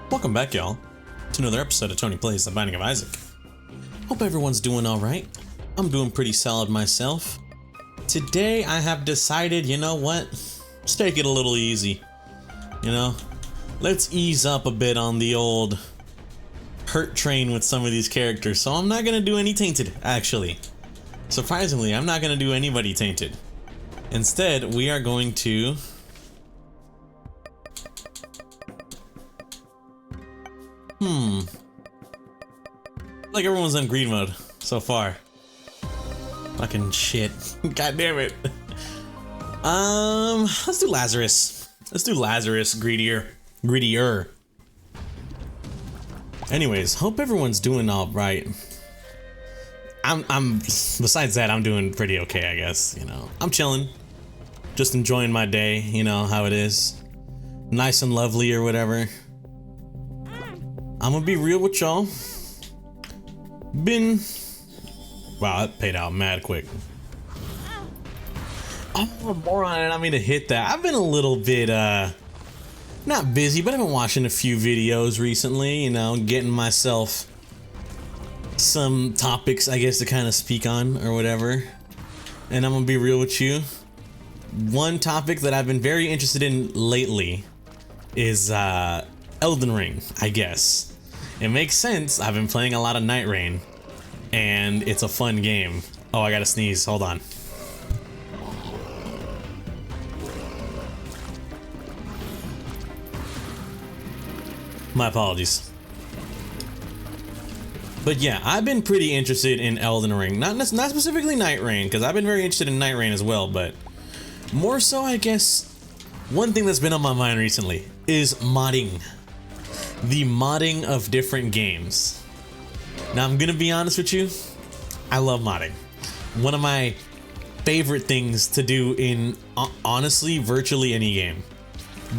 Welcome back, y'all, to another episode of Tony Plays The Binding of Isaac. Hope everyone's doing alright. I'm doing pretty solid myself. Today I have decided, you know what? Let's take it a little easy. You know? Let's ease up a bit on the old hurt train with some of these characters. So I'm not gonna do any tainted, actually. Surprisingly, I'm not gonna do anybody tainted. Instead, we are going to... like everyone's on green mode so far. Fucking shit. God damn it. Let's do Lazarus. Let's do Lazarus greedier. Anyways, hope everyone's doing all right. I'm besides that, I'm doing pretty okay, I guess, you know. I'm chilling. Just enjoying my day, you know how it is. Nice and lovely or whatever. I'm gonna be real with y'all. Wow, that paid out mad quick. Oh, moron, I didn't mean to hit that. I've been a little bit, not busy, but I've been watching a few videos recently, you know, getting myself some topics, I guess, to kind of speak on or whatever. And I'm gonna be real with you. One topic that I've been very interested in lately is, Elden Ring, I guess. It makes sense. I've been playing a lot of Night Rain, and it's a fun game. Oh, I gotta sneeze. Hold on. My apologies. But yeah, I've been pretty interested in Elden Ring. Not specifically Night Rain, because I've been very interested in Night Rain as well, but more so, I guess, one thing that's been on my mind recently is modding. The modding of different games. Now, I'm gonna be honest with you, I love modding. One of my favorite things to do in, honestly, virtually any game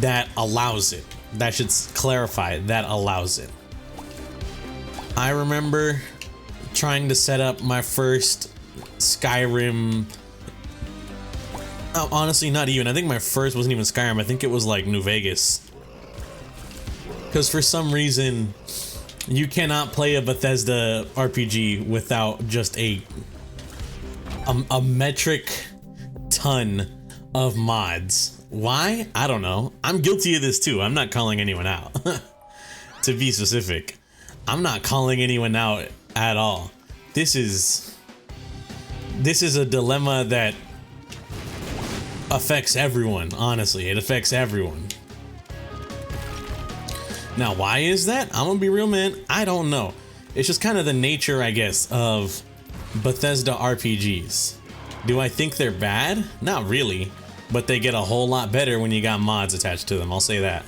that allows it. That should clarify, that allows it. I remember trying to set up my first Skyrim. Oh, honestly, not even. I think my first wasn't even Skyrim. I think it was like New Vegas. Because for some reason, you cannot play a Bethesda RPG without just a metric ton of mods. Why? I don't know. I'm guilty of this too. I'm not calling anyone out. To be specific, I'm not calling anyone out at all. This is a dilemma that affects everyone, honestly. It affects everyone. Now, why is that? I'm gonna be real, man. I don't know. It's just kind of the nature, I guess, of Bethesda RPGs. Do I think they're bad? Not really, but they get a whole lot better when you got mods attached to them, I'll say that.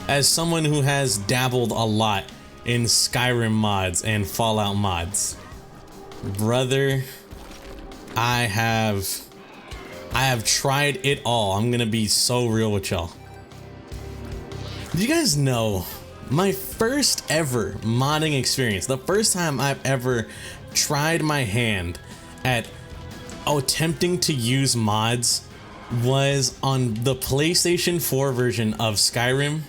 As someone who has dabbled a lot in Skyrim mods and Fallout mods, brother, I have tried it all. I'm gonna be so real with y'all. Do you guys know my first ever modding experience, the first time I've ever tried my hand at attempting to use mods was on the PlayStation 4 version of Skyrim,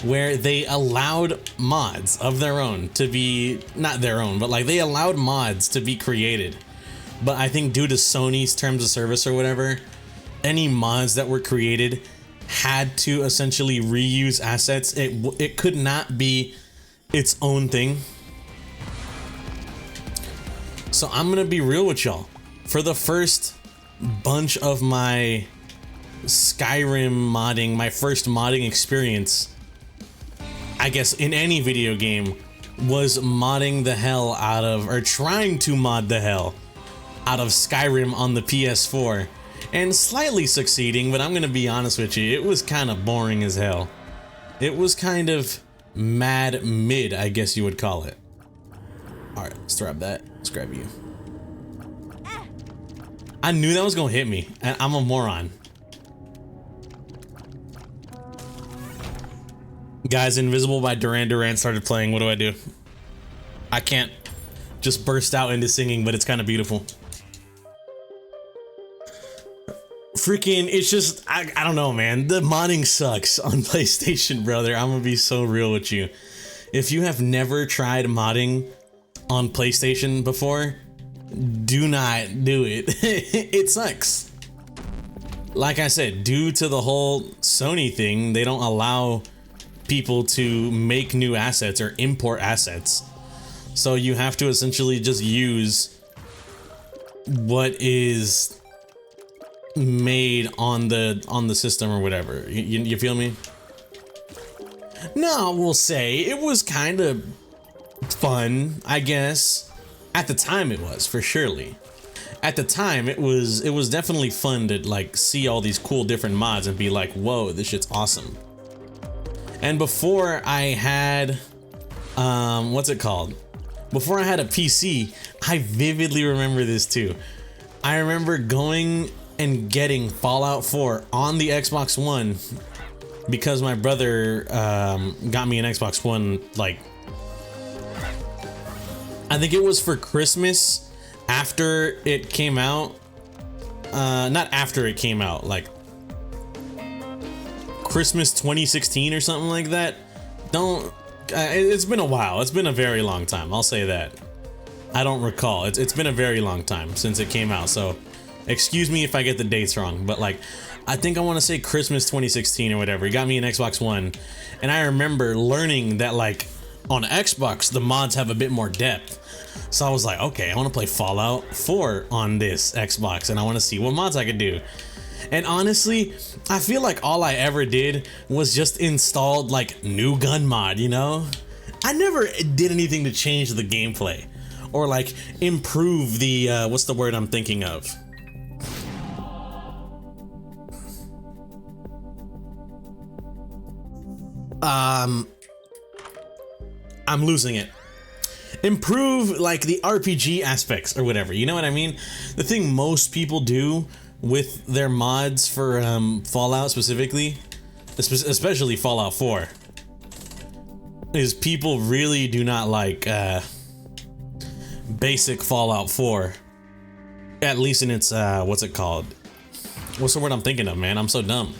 where they allowed mods of their own to be, not their own, but like they allowed mods to be created. But I think due to Sony's terms of service or whatever, any mods that were created had to essentially reuse assets. It could not be its own thing. So I'm gonna be real with y'all. For the first bunch of my Skyrim modding, my first modding experience, I guess in any video game, was modding the hell out of, or trying to mod the hell out of Skyrim on the PS4. And slightly succeeding, but I'm gonna be honest with you, it was kind of boring as hell. It was kind of mad mid, I guess you would call it. Alright, let's grab that. Let's grab you. I knew that was gonna hit me, and I'm a moron. Guys, Invisible by Duran Duran started playing. What do I do? I can't just burst out into singing, but it's kind of beautiful. freaking, it's just, I don't know, man. The modding sucks on PlayStation, brother. I'm gonna be so real with you. If you have never tried modding on PlayStation before, do not do it. It sucks. Like I said, due to the whole Sony thing, they don't allow people to make new assets or import assets. So you have to essentially just use what is made on the system or whatever. You feel me? No, we'll say it was kind of fun, I guess. At the time it was, for surely. At the time it was definitely fun to like see all these cool different mods and be like, whoa, this shit's awesome. And before I had what's it called? Before I had a PC, I vividly remember this too. I remember going and getting Fallout 4 on the Xbox One because my brother got me an Xbox One, like, I think it was for Christmas after it came out. Not after it came out, like Christmas 2016 or something like that. It's been a while. It's been a very long time. I'll say that. I don't recall. It's been a very long time since it came out. So excuse me if I get the dates wrong, but like, I think I want to say Christmas 2016 or whatever. He got me an Xbox One, and I remember learning that like on Xbox, the mods have a bit more depth. So I was like, okay, I want to play Fallout 4 on this Xbox, and I want to see what mods I could do. And honestly, I feel like all I ever did was just installed like new gun mod, you know? I never did anything to change the gameplay or like improve the, what's the word I'm thinking of? I'm losing it. Improve like the RPG aspects or whatever, you know what I mean? The thing most people do with their mods for Fallout specifically, especially Fallout 4, is people really do not like basic Fallout 4, at least in its what's it called? What's the word I'm thinking of, man? I'm so dumb.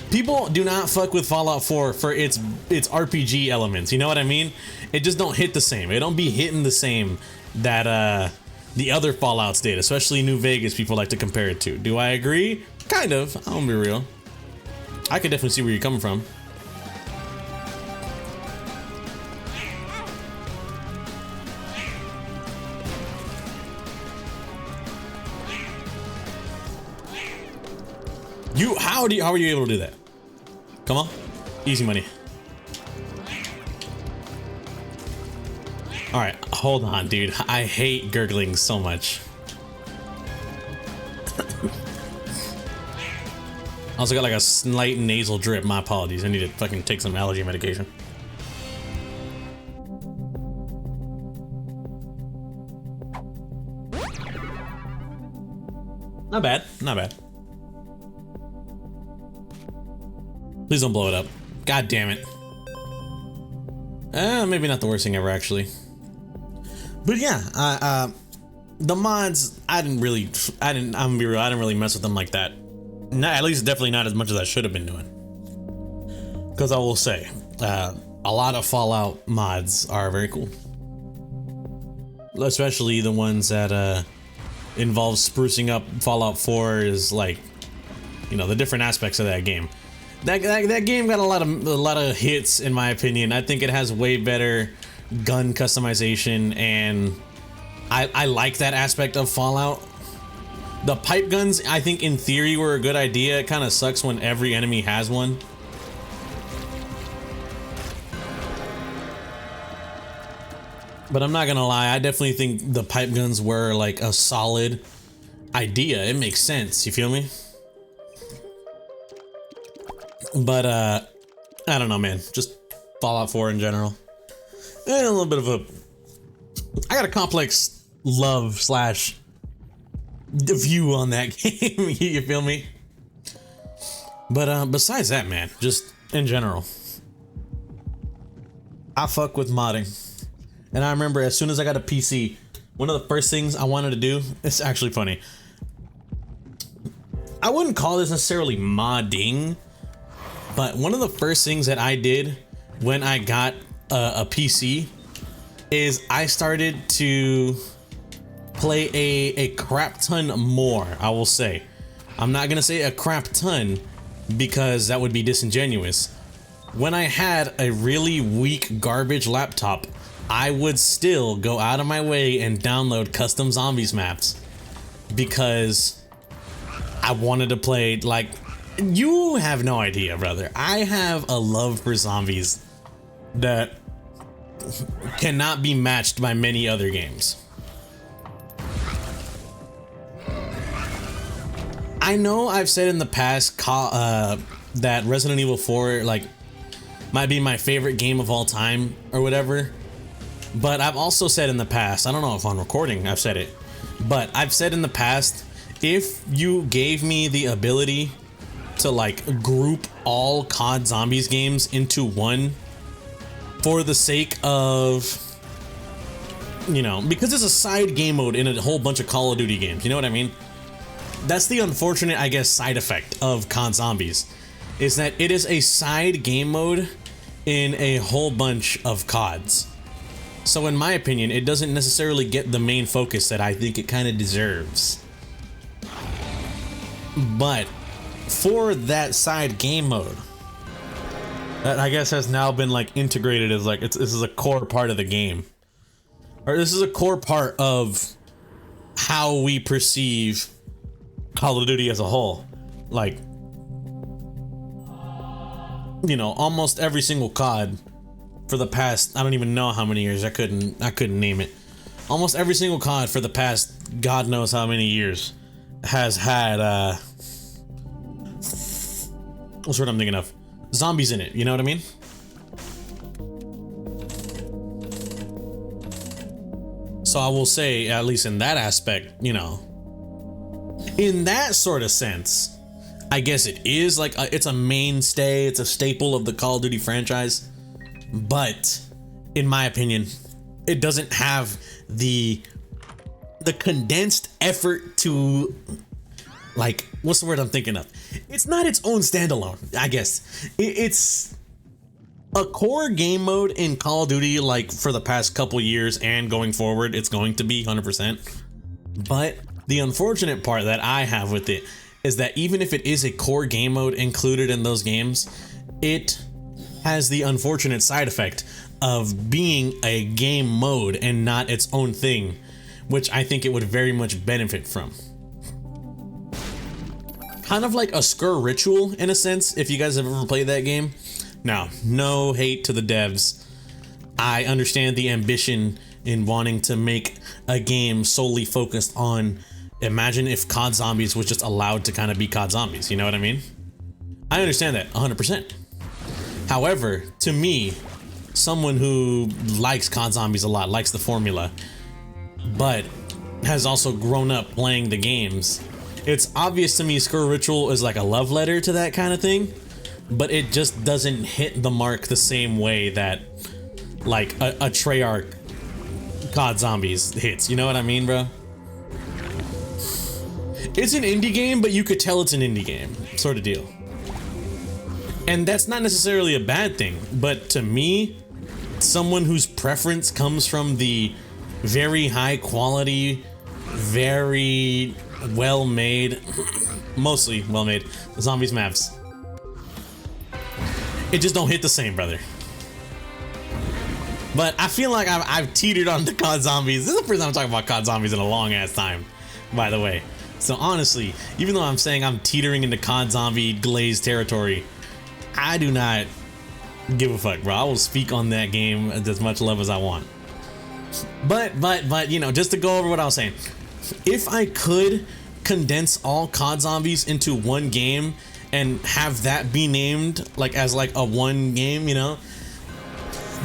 People do not fuck with Fallout 4 for its RPG elements, you know what I mean? It just don't hit the same. It don't be hitting the same that the other Fallouts did, especially New Vegas people like to compare it to. Do I agree? Kind of. I'm gonna be real. I can definitely see where you're coming from. How are you able to do that? Come on, easy money. All right, hold on, dude. I hate gurgling so much. I also got like a slight nasal drip. My apologies. I need to fucking take some allergy medication. Not bad, not bad. Please don't blow it up. God damn it. Maybe not the worst thing ever, actually. But yeah, the mods, I'm gonna be real, I didn't really mess with them like that. Not, at least definitely not as much as I should have been doing. Because I will say, a lot of Fallout mods are very cool. Especially the ones that involve sprucing up Fallout 4 is like, you know, the different aspects of that game. That game got a lot of hits in my opinion. I think it has way better gun customization, and I like that aspect of Fallout. The pipe guns, I think in theory were a good idea. It kind of sucks when every enemy has one. But I'm not gonna lie, I definitely think the pipe guns were like a solid idea. It makes sense, you feel me? But I don't know, man. Just Fallout 4 in general. And a little bit of I got a complex love / view on that game. You feel me? But besides that, man, just in general, I fuck with modding. And I remember as soon as I got a PC, one of the first things I wanted to do, it's actually funny. I wouldn't call this necessarily modding, but one of the first things that I did when I got a PC is I started to play a crap ton more, I will say. I'm not gonna say a crap ton because that would be disingenuous. When I had a really weak garbage laptop, I would still go out of my way and download custom zombies maps because I wanted to play. Like, you have no idea, brother. I have a love for zombies that cannot be matched by many other games. I know I've said in the past that Resident Evil 4 like might be my favorite game of all time or whatever, but I've also said in the past, I don't know if on recording I've said it, but I've said in the past, if you gave me the ability to like group all COD Zombies games into one for the sake of, you know, because it's a side game mode in a whole bunch of Call of Duty games, you know what I mean? That's the unfortunate, I guess, side effect of COD Zombies, is that it is a side game mode in a whole bunch of CODs. So in my opinion, it doesn't necessarily get the main focus that I think it kind of deserves. But for that side game mode, that I guess has now been like integrated as like, this is a core part of the game. Or this is a core part of how we perceive Call of Duty as a whole. Like, you know, almost every single COD for the past, I don't even know how many years, I couldn't name it. Almost every single COD for the past God knows how many years has had what's the word I'm thinking of? Zombies in it, you know what I mean? So I will say, at least in that aspect, you know, in that sort of sense, I guess it is like it's a mainstay, it's a staple of the Call of Duty franchise. But in my opinion, it doesn't have the condensed effort to, like, what's the word I'm thinking of? It's not its own standalone, I guess. It's a core game mode in Call of Duty, like for the past couple years and going forward, it's going to be 100%. But the unfortunate part that I have with it is that even if it is a core game mode included in those games, it has the unfortunate side effect of being a game mode and not its own thing, which I think it would very much benefit from. Kind of like a Skur Ritual in a sense, if you guys have ever played that game. Now, no hate to the devs. I understand the ambition in wanting to make a game solely focused on, imagine if COD Zombies was just allowed to kind of be COD Zombies, you know what I mean? I understand that 100%. However, to me, someone who likes COD Zombies a lot, likes the formula, but has also grown up playing the games, it's obvious to me Skur Ritual is like a love letter to that kind of thing, but it just doesn't hit the mark the same way that like a Treyarch COD Zombies hits, you know what I mean, bro? It's an indie game, but you could tell it's an indie game, sort of deal. And that's not necessarily a bad thing, but to me, someone whose preference comes from the very high quality, very well made, mostly well made Zombies maps, it just don't hit the same, brother. But I feel like I've teetered on the COD Zombies. This is the first time I'm talking about COD Zombies in a long ass time, by the way. So honestly, even though I'm saying I'm teetering into COD Zombie glazed territory, I do not give a fuck, bro. I will speak on that game with as much love as I want. But you know, just to go over what I was saying, if I could condense all COD Zombies into one game and have that be named like as like a one game, you know,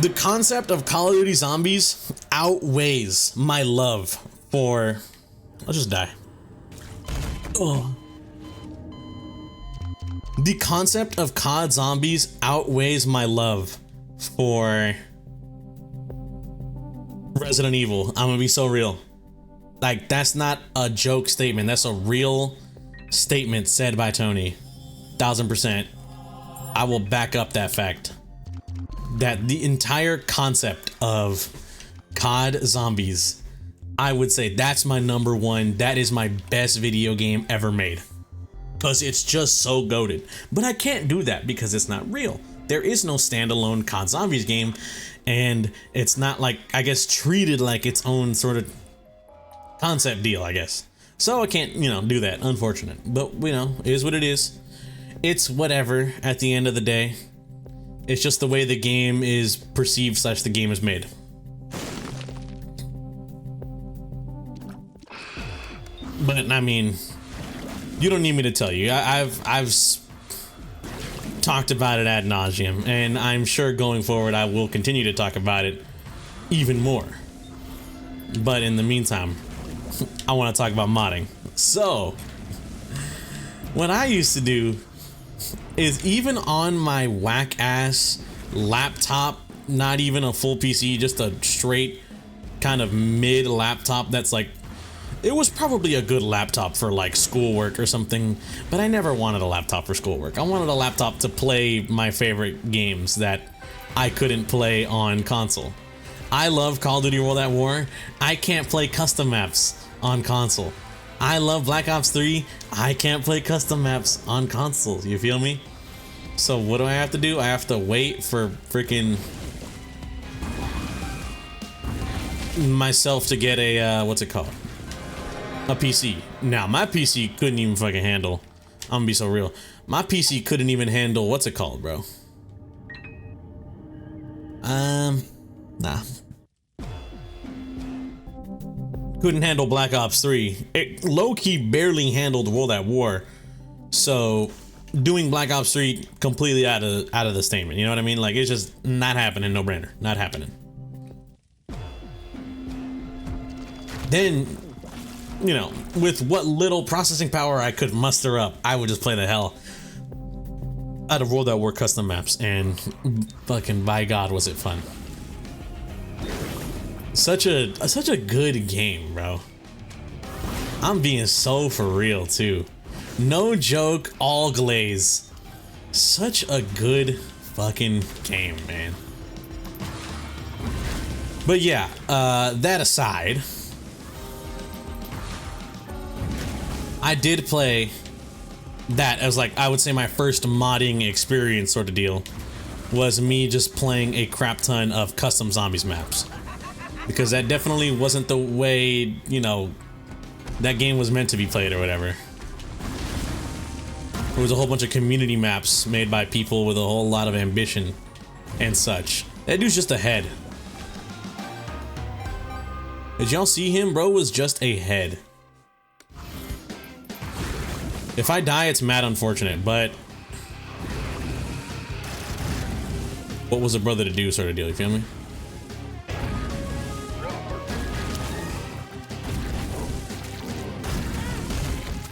the concept of Call of Duty Zombies outweighs my love for, I'll just die. Oh. The concept of COD Zombies outweighs my love for Resident Evil. I'm gonna be so real. Like, that's not a joke statement. That's a real statement said by Tony. 1000%. I will back up that fact. That the entire concept of COD Zombies, I would say that's my number one. That is my best video game ever made. Because it's just so goated. But I can't do that because it's not real. There is no standalone COD Zombies game. And it's not like, I guess, treated like its own sort of concept deal, I guess. So I can't, you know, do that. Unfortunate. But, you know, it is what it is. It's whatever at the end of the day. It's just the way the game is perceived / the game is made. But I mean, you don't need me to tell you. I've talked about it ad nauseum, and I'm sure going forward I will continue to talk about it even more. But in the meantime, I want to talk about modding. So, what I used to do is, even on my whack ass laptop, not even a full PC, just a straight kind of mid laptop that's like, it was probably a good laptop for like schoolwork or something, but I never wanted a laptop for schoolwork. I wanted a laptop to play my favorite games that I couldn't play on console. I love Call of Duty World at War. I can't play custom maps on console. I love Black Ops 3. I can't play custom maps on console. You feel me? So what do I have to do? I have to wait for freaking myself to get a, what's it called? A PC. Now, my PC couldn't even fucking handle, I'm gonna be so real. My PC couldn't even handle, what's it called, bro? Nah. Couldn't handle Black Ops 3. It low-key barely handled World at War. So doing Black Ops 3 completely out of the statement. You know what I mean? Like, it's just not happening, no brainer. Not happening. Then, you know, with what little processing power I could muster up, I would just play the hell out of World at War custom maps, and fucking by God was it fun. Such a good game, bro. I'm being so for real too. No joke, all glaze. Such a good fucking game, man. But yeah, that aside, I did play that as, like, I would say my first modding experience sort of deal was me just playing a crap ton of custom zombies maps. Because that definitely wasn't the way, you know, that game was meant to be played or whatever. There was a whole bunch of community maps made by people with a whole lot of ambition and such. That dude's just a head. Did y'all see him? Bro was just a head. If I die, it's mad unfortunate, but what was a brother to do sort of deal, you feel me?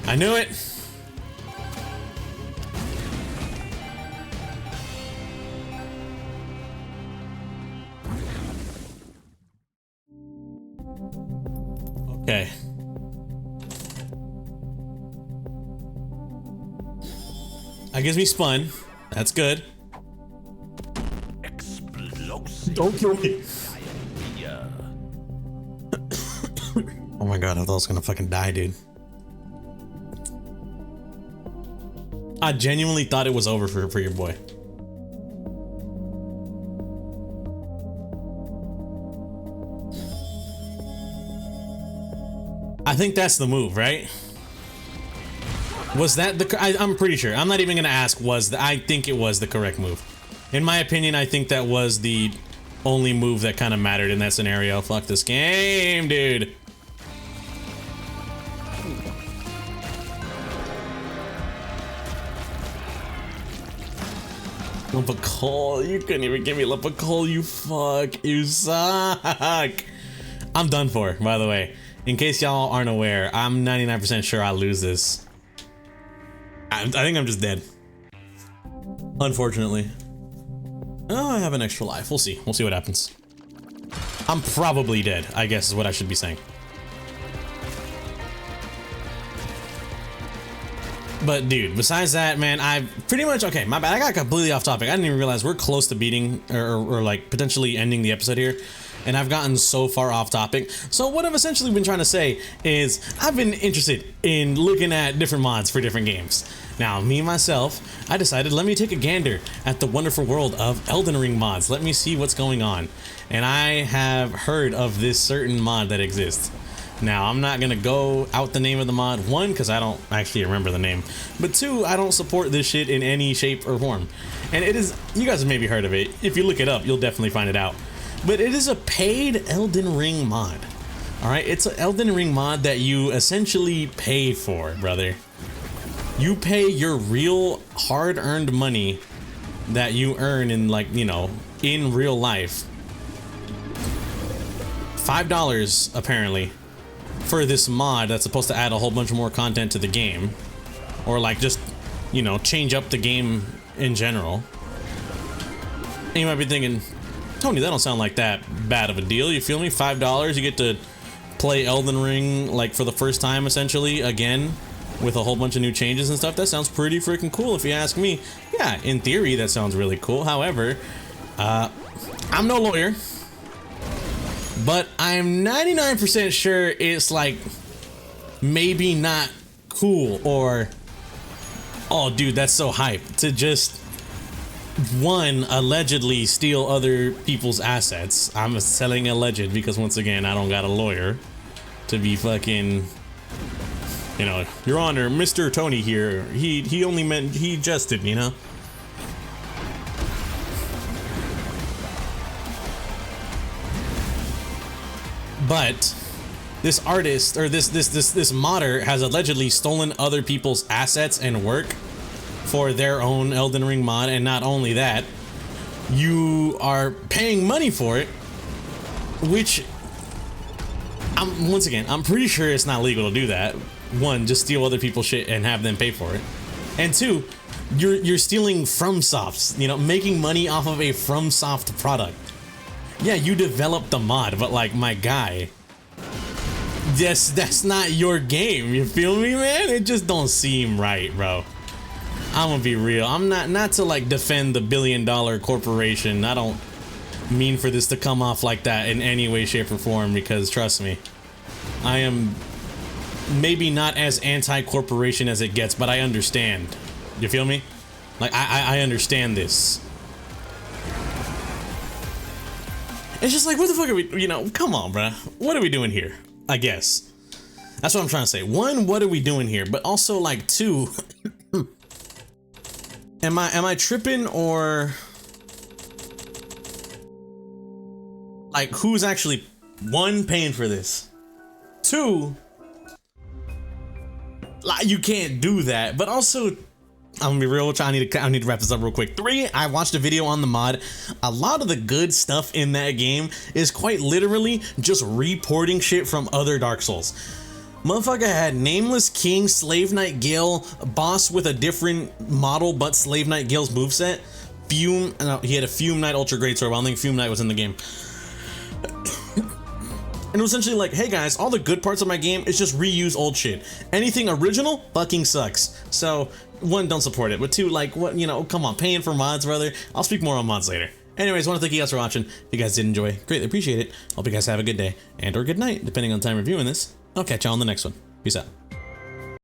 I knew it. Okay. I guess we spun. That's good. Explosive. Don't kill me. Oh my God, I thought I was gonna fucking die, dude. I genuinely thought it was over for your boy. I think that's the move, right? Was that the... I'm pretty sure. I'm not even gonna ask I think it was the correct move. In my opinion, I think that was the only move that kind of mattered in that scenario. Fuck this game, dude. Lump of coal, you couldn't even give me a lump of coal, you fuck. You suck. I'm done for, by the way. In case y'all aren't aware, I'm 99% sure I lose this. I think I'm just dead. Unfortunately. Oh, I have an extra life. We'll see. We'll see what happens. I'm probably dead, I guess is what I should be saying. But dude, besides that, man, I pretty much, okay, my bad. I got completely off topic. I didn't even realize we're close to beating or like potentially ending the episode here. And I've gotten so far off topic. So what I've essentially been trying to say is I've been interested in looking at different mods for different games. Now, me myself, I decided let me take a gander at the wonderful world of Elden Ring mods. Let me see what's going on. And I have heard of this certain mod that exists. Now, I'm not gonna go out the name of the mod, one, because I don't actually remember the name, but two, I don't support this shit in any shape or form. And it is, you guys have maybe heard of it. If you look it up, you'll definitely find it out. But it is a paid Elden Ring mod. Alright, it's an Elden Ring mod that you essentially pay for, brother. You pay your real hard-earned money that you earn in, like, you know, in real life. $5, apparently, for this mod that's supposed to add a whole bunch more content to the game. Or, like, just, you know, change up the game in general. And you might be thinking, Tony, that don't sound like that bad of a deal. You feel me? $5, you get to play Elden Ring, like, for the first time, essentially, again, with a whole bunch of new changes and stuff. That sounds pretty freaking cool, if you ask me. Yeah, in theory, that sounds really cool. However, I'm no lawyer, but I'm 99% sure it's, like, maybe not cool, or, oh, dude, that's so hype, to just, one, allegedly steal other people's assets. I'm selling alleged because, once again, I don't got a lawyer to be fucking, you know, Your Honor, Mr. Tony here, he only meant, he jested, you know? But this artist, or this modder, has allegedly stolen other people's assets and work for their own Elden Ring mod, and not only that, you are paying money for it, which, once again, I'm pretty sure it's not legal to do that. One, just steal other people's shit and have them pay for it. And two, you're stealing FromSoft's, you know, making money off of a FromSoft product. Yeah, you developed the mod, but, like, my guy, that's not your game, you feel me, man? It just don't seem right, bro. I'm gonna be real. I'm not to, like, defend the billion-dollar corporation. I don't mean for this to come off like that in any way, shape, or form, because trust me, I am maybe not as anti-corporation as it gets, but I understand. You feel me? Like, I understand this. It's just like, what the fuck are we, you know, come on, bruh. What are we doing here? I guess. That's what I'm trying to say. One, what are we doing here? But also, like, two, am I tripping, or like, who's actually, one, paying for this? Two, like, you can't do that. But also, I'm gonna be real, I need to wrap this up real quick. Three, I watched a video on the mod. A lot of the good stuff in that game is quite literally just reporting shit from other Dark Souls. Motherfucker had Nameless King, Slave Knight Gale, boss with a different model but Slave Knight Gale's moveset. Fume, no, he had a Fume Knight Ultra Greatsword, but I don't think Fume Knight was in the game. And it was essentially like, hey guys, all the good parts of my game is just reuse old shit. Anything original fucking sucks. So, one, don't support it, but two, like, what, you know, come on, paying for mods, brother. I'll speak more on mods later. Anyways, want to thank you guys for watching. If you guys did enjoy, greatly appreciate it. Hope you guys have a good day and or good night, depending on the time reviewing this. I'll catch y'all on the next one. Peace out.